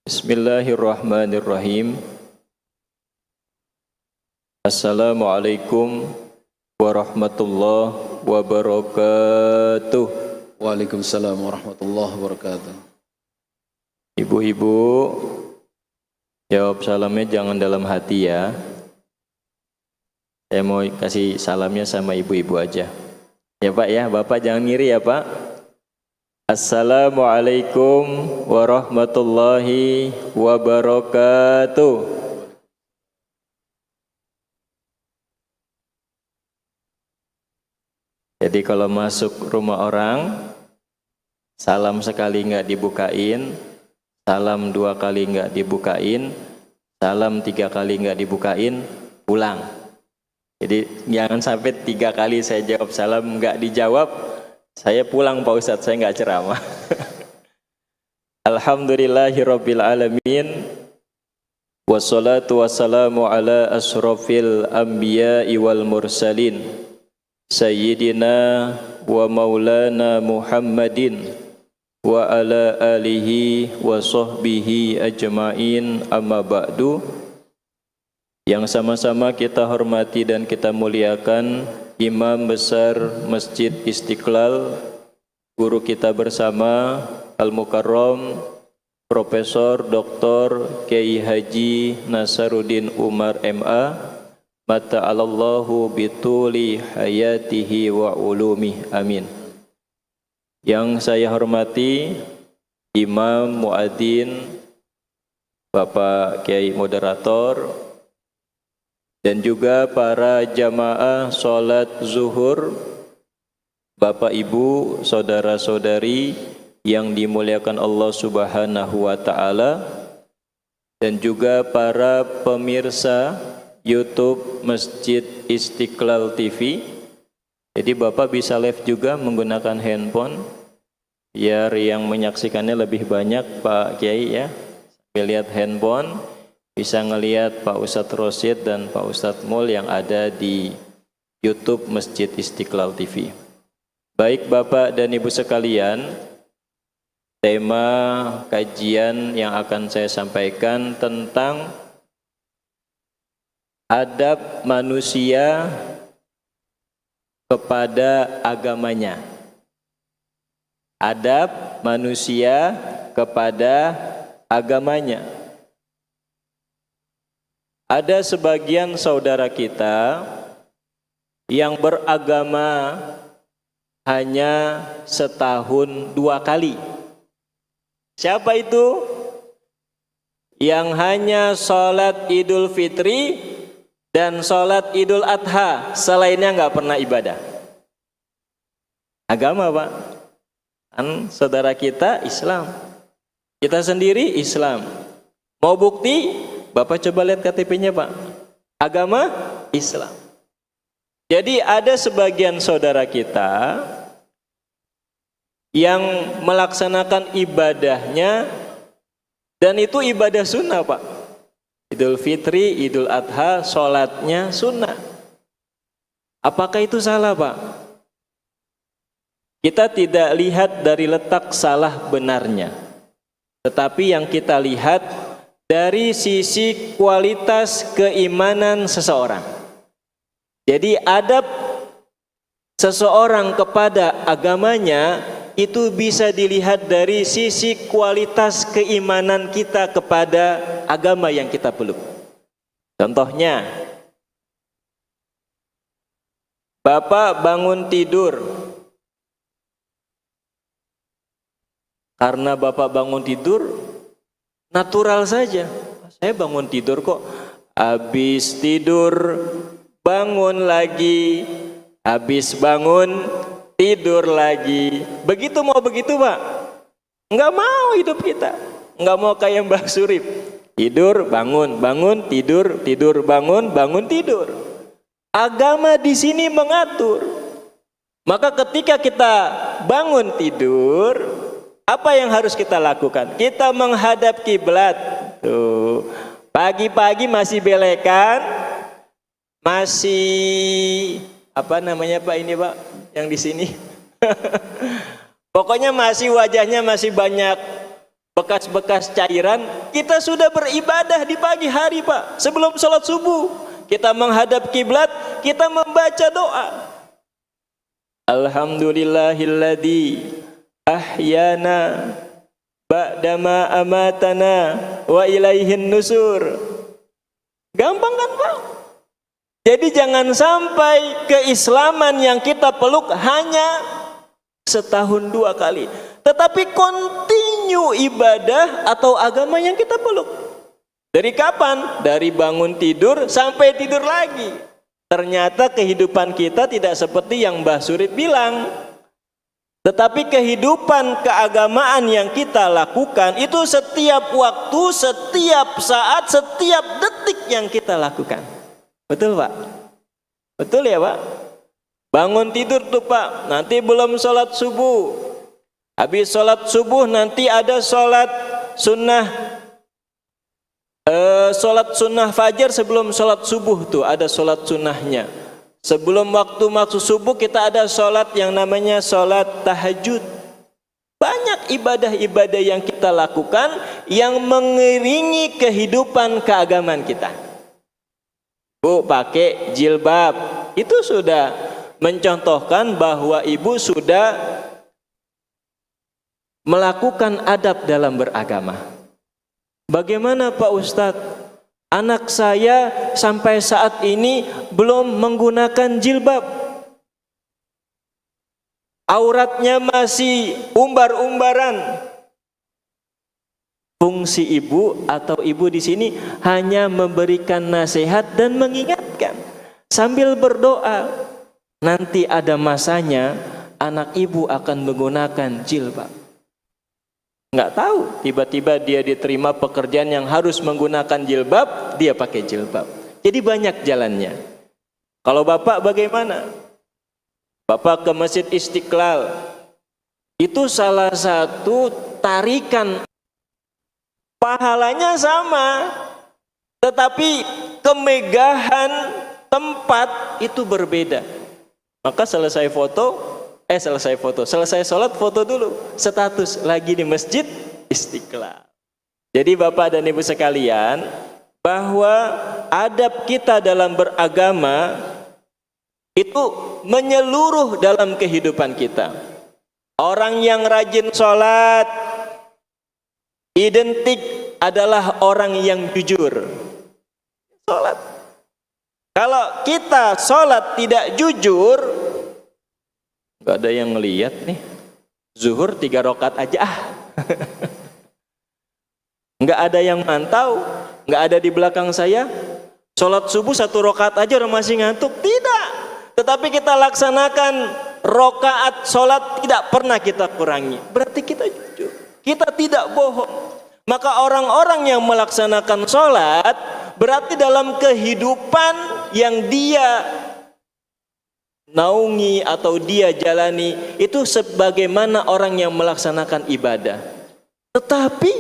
Bismillahirrahmanirrahim. Assalamualaikum warahmatullahi wabarakatuh. Waalaikumsalam warahmatullahi wabarakatuh. Ibu-ibu, jawab salamnya jangan dalam hati ya. Saya mau kasih salamnya sama ibu-ibu aja. Ya Pak ya, Bapak jangan ngiri ya Pak. Assalamualaikum warahmatullahi wabarakatuh. Jadi kalau masuk rumah orang, salam sekali nggak dibukain, salam 2 kali nggak dibukain, salam 3 kali nggak dibukain, pulang. Jadi jangan sampai 3 kali saya jawab salam nggak dijawab, saya pulang Pak Ustadz, saya nggak ceramah. Alhamdulillahirabbil alamin. Wassalatu wassalamu ala asrofil anbiya'i wal mursalin. Sayyidina wa maulana Muhammadin wa ala alihi wa sahbihi ajma'in, amma ba'du. Yang sama-sama kita hormati dan kita muliakan Imam Besar Masjid Istiqlal, guru kita bersama Al-Mukarram Profesor Dr. Kiai Haji Nasaruddin Umar MA, mata'alallahu bituli hayatihi wa ulumih, amin. Yang saya hormati Imam Muadzin, Bapak Kiai Moderator, dan juga para jamaah sholat zuhur, Bapak Ibu, saudara-saudari yang dimuliakan Allah Subhanahu wa Ta'ala, dan juga para pemirsa YouTube Masjid Istiqlal TV. Jadi Bapak bisa live juga menggunakan handphone, biar yang menyaksikannya lebih banyak Pak Kiai ya. Sambil lihat handphone, bisa ngelihat Pak Ustadz Rosid dan Pak Ustadz Mul yang ada di YouTube Masjid Istiqlal TV. Baik Bapak dan Ibu sekalian, tema kajian yang akan saya sampaikan tentang adab manusia kepada agamanya. Adab manusia kepada agamanya. Ada sebagian saudara kita yang beragama hanya setahun 2 kali. Siapa itu? Yang hanya sholat Idul Fitri dan sholat Idul Adha, selainnya nggak pernah ibadah. Agama Pak, kan saudara kita Islam, kita sendiri Islam. Mau bukti? Bapak coba lihat KTP-nya Pak, agama Islam. Jadi ada sebagian saudara kita yang melaksanakan ibadahnya, dan itu ibadah sunnah Pak. Idul Fitri, Idul Adha, sholatnya sunnah. Apakah itu salah Pak? Kita tidak lihat dari letak salah benarnya, tetapi yang kita lihat dari sisi kualitas keimanan seseorang. Jadi adab seseorang kepada agamanya itu bisa dilihat dari sisi kualitas keimanan kita kepada agama yang kita peluk. Contohnya, Bapak bangun tidur, karena Bapak bangun tidur natural saja, saya bangun tidur kok, habis tidur bangun lagi, habis bangun tidur lagi. Begitu mau begitu Pak? Enggak mau hidup kita, enggak mau kayak Mbah Surip, tidur bangun, bangun tidur, tidur bangun, bangun tidur. Agama di sini mengatur. Maka ketika kita bangun tidur, apa yang harus kita lakukan? Kita menghadap kiblat. Tuh, pagi-pagi masih belekan, masih apa namanya Pak ini Pak yang di sini? Pokoknya masih wajahnya masih banyak bekas-bekas cairan, kita sudah beribadah di pagi hari Pak. Sebelum sholat subuh, kita menghadap kiblat, kita membaca doa. Alhamdulillahilladzi ahyana ba'dama amatana wa ilaihin nusur. Gampang kan Pak? Jadi jangan sampai keislaman yang kita peluk hanya setahun 2 kali, tetapi kontinu ibadah atau agama yang kita peluk. Dari kapan? Dari bangun tidur sampai tidur lagi. Ternyata kehidupan kita tidak seperti yang Mbah Surip bilang. Tetapi kehidupan keagamaan yang kita lakukan itu setiap waktu, setiap saat, setiap detik yang kita lakukan. Betul Pak? Betul ya Pak? Bangun tidur tuh Pak, nanti belum sholat subuh. Habis sholat subuh nanti ada sholat sunnah. Sholat sunnah fajar sebelum sholat subuh tuh ada sholat sunnahnya. Sebelum waktu masuk subuh kita ada sholat yang namanya sholat tahajud. Banyak ibadah-ibadah yang kita lakukan yang mengiringi kehidupan keagamaan kita. Bu, pakai jilbab, itu sudah mencontohkan bahwa ibu sudah melakukan adab dalam beragama. Bagaimana Pak Ustadz? Anak saya sampai saat ini belum menggunakan jilbab. Auratnya masih umbar-umbaran. Fungsi ibu atau ibu di sini hanya memberikan nasihat dan mengingatkan sambil berdoa. Nanti ada masanya anak ibu akan menggunakan jilbab. Nggak tahu, tiba-tiba dia diterima pekerjaan yang harus menggunakan jilbab, dia pakai jilbab. Jadi banyak jalannya. Kalau Bapak bagaimana? Bapak ke Masjid Istiqlal, itu salah satu tarikan, pahalanya sama, tetapi kemegahan tempat itu berbeda. Maka selesai sholat foto dulu, status lagi di Masjid Istiqlal. Jadi Bapak dan Ibu sekalian, bahwa adab kita dalam beragama itu menyeluruh dalam kehidupan kita. Orang yang rajin sholat identik adalah orang yang jujur. Sholat. Kalau kita sholat tidak jujur, nggak ada yang ngelihat nih, zuhur 3 rakaat aja nggak ada yang mantau, nggak ada di belakang saya, sholat subuh 1 rakaat aja orang masih ngantuk, tidak. Tetapi kita laksanakan rakaat sholat tidak pernah kita kurangi, berarti kita jujur, kita tidak bohong. Maka orang-orang yang melaksanakan sholat berarti dalam kehidupan yang dia naungi atau dia jalani itu sebagaimana orang yang melaksanakan ibadah. Tetapi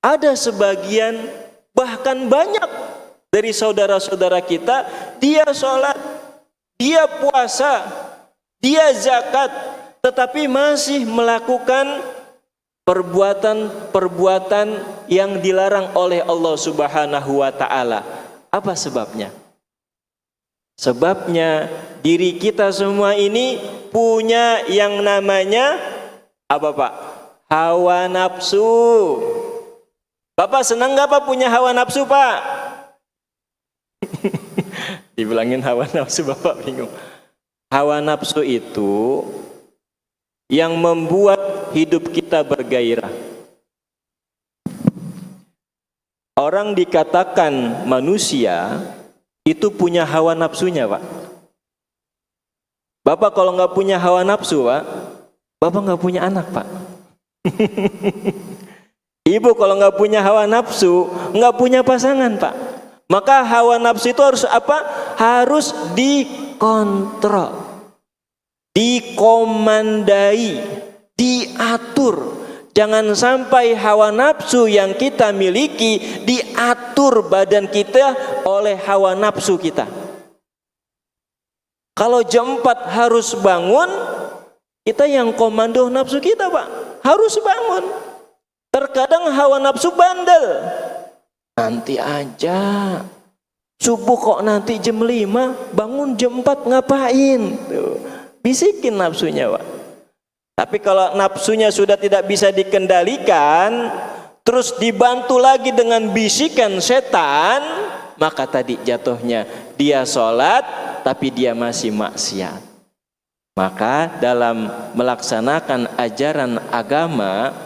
ada sebagian, bahkan banyak dari saudara-saudara kita, dia sholat, dia puasa, dia zakat, tetapi masih melakukan perbuatan-perbuatan yang dilarang oleh Allah Subhanahu wa ta'ala. Apa sebabnya? Sebabnya diri kita semua ini punya yang namanya apa Pak? Hawa nafsu. Bapak senang gak Pak punya hawa nafsu Pak? Dibilangin hawa nafsu Bapak bingung. Hawa nafsu itu yang membuat hidup kita bergairah. Orang dikatakan manusia itu punya hawa nafsunya Pak. Bapak kalau nggak punya hawa nafsu Pak, Bapak nggak punya anak Pak. Ibu kalau nggak punya hawa nafsu, nggak punya pasangan Pak. Maka hawa nafsu itu harus apa? Harus dikontrol, dikomandai, diatur. Jangan sampai hawa nafsu yang kita miliki diatur badan kita oleh hawa nafsu kita. Kalau jam 4 harus bangun, kita yang komando nafsu kita Pak, harus bangun. Terkadang hawa nafsu bandel. Nanti aja. Subuh kok nanti jam 5, bangun jam 4 ngapain? Tuh. Bisikin nafsunya, Pak. Tapi kalau nafsunya sudah tidak bisa dikendalikan, terus dibantu lagi dengan bisikan setan, maka tadi jatuhnya dia sholat tapi dia masih maksiat. Maka dalam melaksanakan ajaran agama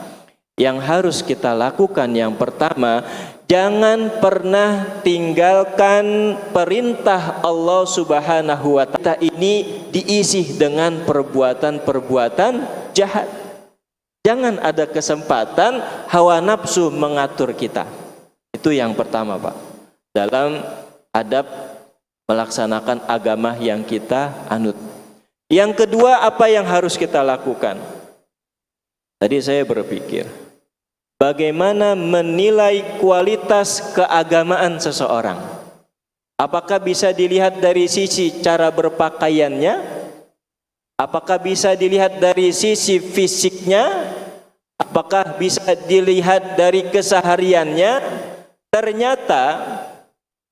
yang harus kita lakukan yang pertama, jangan pernah tinggalkan perintah Allah Subhanahu wa Ta'ala ini diisi dengan perbuatan-perbuatan jahat. Jangan ada kesempatan hawa nafsu mengatur kita. Itu yang pertama, Pak. Dalam adab melaksanakan agama yang kita anut. Yang kedua, apa yang harus kita lakukan? Tadi saya berpikir, bagaimana menilai kualitas keagamaan seseorang? Apakah bisa dilihat dari sisi cara berpakaiannya? Apakah bisa dilihat dari sisi fisiknya? Apakah bisa dilihat dari kesehariannya? Ternyata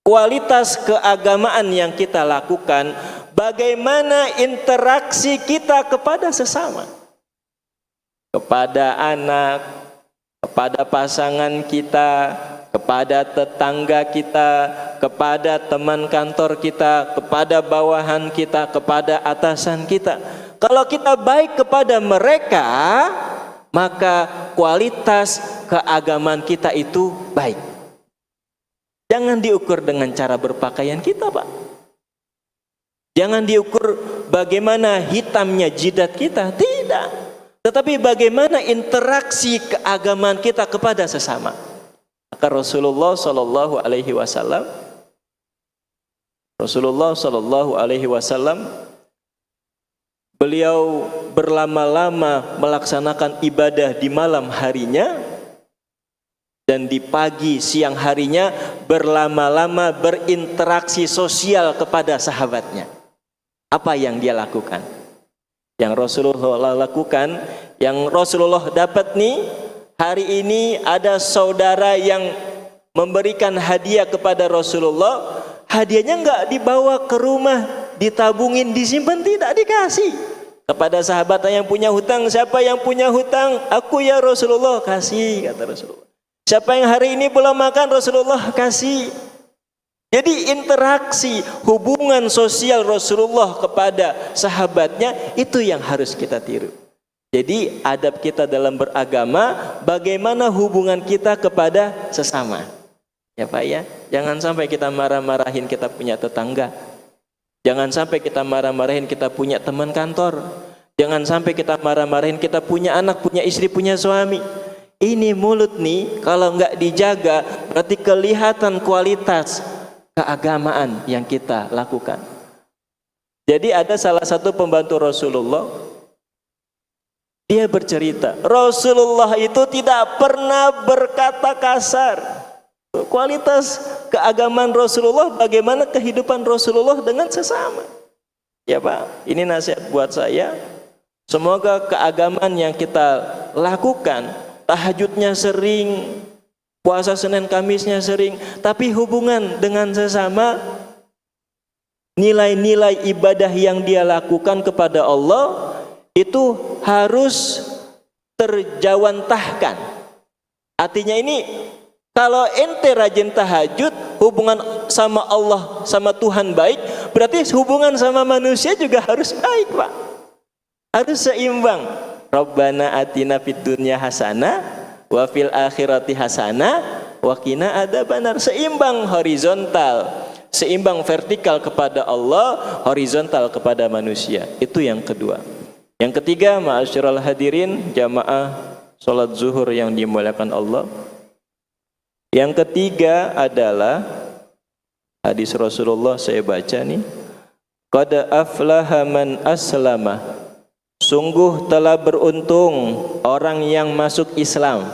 kualitas keagamaan yang kita lakukan, bagaimana interaksi kita kepada sesama, kepada anak, kepada pasangan kita, kepada tetangga kita, kepada teman kantor kita, kepada bawahan kita, kepada atasan kita. Kalau kita baik kepada mereka, maka kualitas keagamaan kita itu baik. Jangan diukur dengan cara berpakaian kita, Pak. Jangan diukur bagaimana hitamnya jidat kita, tidak. Tetapi bagaimana interaksi keagamaan kita kepada sesama. Maka Rasulullah Sallallahu Alaihi Wasallam beliau berlama-lama melaksanakan ibadah di malam harinya, dan di pagi siang harinya berlama-lama berinteraksi sosial kepada sahabatnya. Apa yang dia lakukan? Yang Rasulullah lakukan, yang Rasulullah dapat nih, hari ini ada saudara yang memberikan hadiah kepada Rasulullah. Hadiahnya enggak dibawa ke rumah, ditabungin, disimpan, tidak, dikasih kepada sahabat yang punya hutang. Siapa yang punya hutang? Aku ya Rasulullah, kasih, kata Rasulullah. Siapa yang hari ini belum makan? Rasulullah kasih. Jadi interaksi hubungan sosial Rasulullah kepada sahabatnya itu yang harus kita tiru. Jadi adab kita dalam beragama, bagaimana hubungan kita kepada sesama. Ya Pak ya, jangan sampai kita marah-marahin kita punya tetangga. Jangan sampai kita marah-marahin kita punya teman kantor. Jangan sampai kita marah-marahin kita punya anak, punya istri, punya suami. Ini mulut nih, kalau nggak dijaga, berarti kelihatan kualitas keagamaan yang kita lakukan. Jadi ada salah satu pembantu Rasulullah, dia bercerita, Rasulullah itu tidak pernah berkata kasar. Kualitas keagamaan Rasulullah, bagaimana kehidupan Rasulullah dengan sesama. Ya Pak, ini nasihat buat saya. Semoga keagamaan yang kita lakukan, tahajudnya sering, puasa Senin Kamisnya sering, tapi hubungan dengan sesama, nilai-nilai ibadah yang dia lakukan kepada Allah itu harus terjawantahkan. Artinya ini, kalau ente rajin tahajud, hubungan sama Allah, sama Tuhan baik, berarti hubungan sama manusia juga harus baik, Pak. Harus seimbang. Rabbana atina fid dunya hasanah wa fil akhirati hasanah wa qina adzabannar. Seimbang horizontal, seimbang vertikal kepada Allah, horizontal kepada manusia. Itu yang kedua. Yang ketiga, ma'asyiral hadirin jamaah salat zuhur yang dimuliakan Allah. Yang ketiga adalah hadis Rasulullah, saya baca nih. Qad aflaha man aslama. Sungguh telah beruntung orang yang masuk Islam.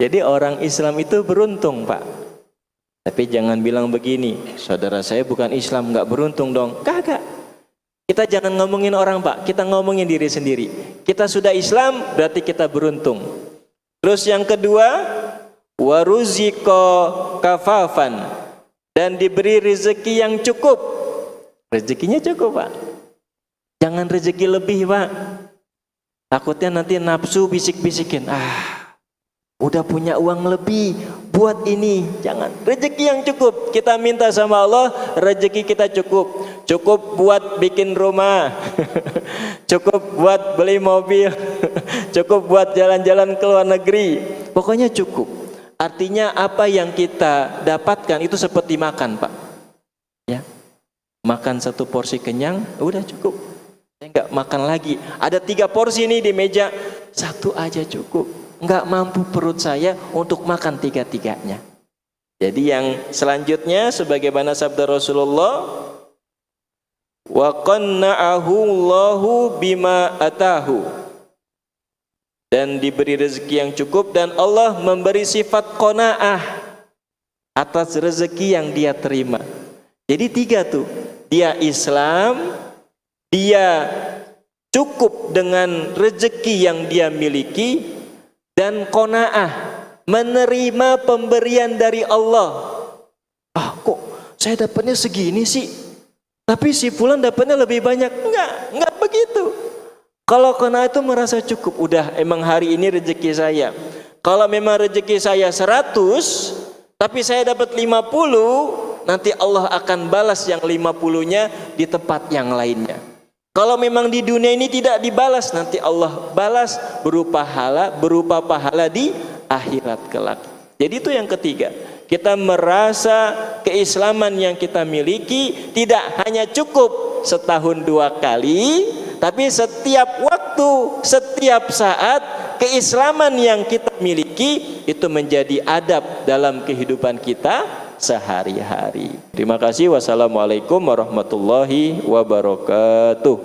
Jadi orang Islam itu beruntung, Pak. Tapi jangan bilang begini, saudara saya bukan Islam, nggak beruntung dong. Kagak. Kita jangan ngomongin orang, Pak. Kita ngomongin diri sendiri. Kita sudah Islam, berarti kita beruntung. Terus yang kedua, waruziko kafafan, dan diberi rezeki yang cukup. Rezekinya cukup, Pak. Jangan rezeki lebih, Pak. Takutnya nanti nafsu bisik-bisikin, udah punya uang lebih buat ini. Jangan. Rezeki yang cukup. Kita minta sama Allah, rezeki kita cukup. Cukup buat bikin rumah. Cukup buat beli mobil. Cukup buat jalan-jalan ke luar negeri. Pokoknya cukup. Artinya apa yang kita dapatkan itu seperti makan, Pak. Ya. Makan satu porsi kenyang, udah cukup. Saya enggak makan lagi. Ada 3 porsi nih di meja, 1 aja cukup. Enggak mampu perut saya untuk makan 3-tiganya. Jadi yang selanjutnya sebagaimana sabda Rasulullah, wa qanna'ahu Allahu bima atahu, dan diberi rezeki yang cukup, dan Allah memberi sifat qanaah atas rezeki yang dia terima. Jadi 3 tuh, dia Islam, dia cukup dengan rezeki yang dia miliki, dan qanaah, menerima pemberian dari Allah. Kok saya dapatnya segini sih, tapi si fulan dapatnya lebih banyak. Enggak begitu. Kalau qanaah itu merasa cukup, udah emang hari ini rezeki saya. Kalau memang rezeki saya 100, tapi saya dapat 50, nanti Allah akan balas yang 50-nya di tempat yang lainnya. Kalau memang di dunia ini tidak dibalas, nanti Allah balas berupa pahala di akhirat kelak. Jadi itu yang ketiga. Kita merasa keislaman yang kita miliki tidak hanya cukup setahun 2 kali, tapi setiap waktu, setiap saat keislaman yang kita miliki itu menjadi adab dalam kehidupan kita sehari-hari. Terima kasih. Wassalamualaikum warahmatullahi wabarakatuh.